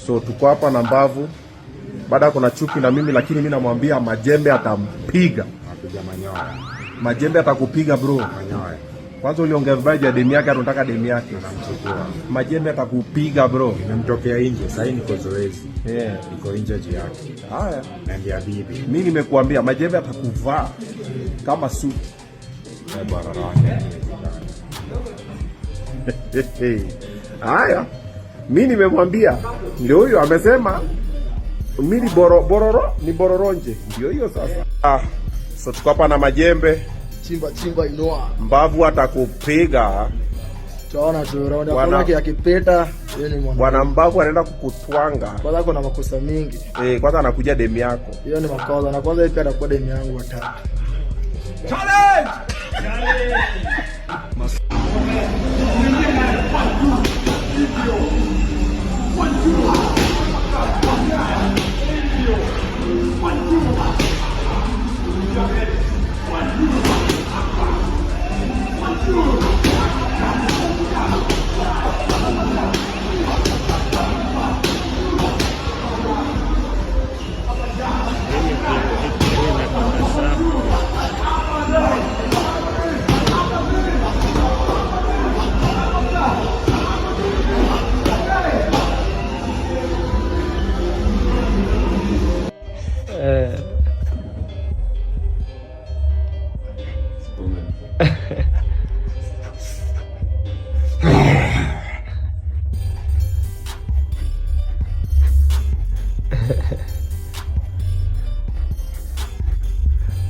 So tuko hapa na Mbavu. Baada kuna chuki na mimi, lakini mimi namwambia Majembe atampiga. Apiga Manyoya. Majembe atakupiga bro. Manyoya. Kwanza uliongea vibaya ya demu yake, anataka demu yake. Anamchukua. Majembe atakupiga bro. Nimemtokea nje, sasa niko zoezi. Niko nje yake. Haya, naambia bibi. Mimi nimekuambia Majembe atakuvaa kama suti. Bwana wake. Haya. Mimi nimemwambia, ndio huyo amesema mimi ni bororonje. Ndio hiyo sasa. So tuko hapa na Majembe. Chimba inoa. Mbavu atakupiga. Tunaona tu round yake akipeta, yeye ni mwana. Bwana Mbavu anaenda kukutwanga. Kwanza kuna makosa mingi. Kwanza anakuja demu yako. Hiyo ni makosa. Na kwanza pia anakuwa demu yangu watatu. Challenge!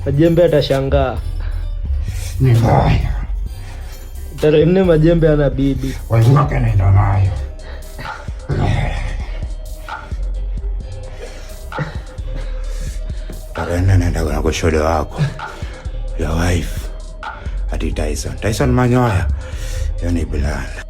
Majembe atashangaa. Ni mbaya. Tarehe 4 Majembe ana bibi. Wazungu anaenda nayo. Tarehe 4 naenda kwa kushodo wako. Your wife. Ati Tyson Manyoya. Yani Bilal.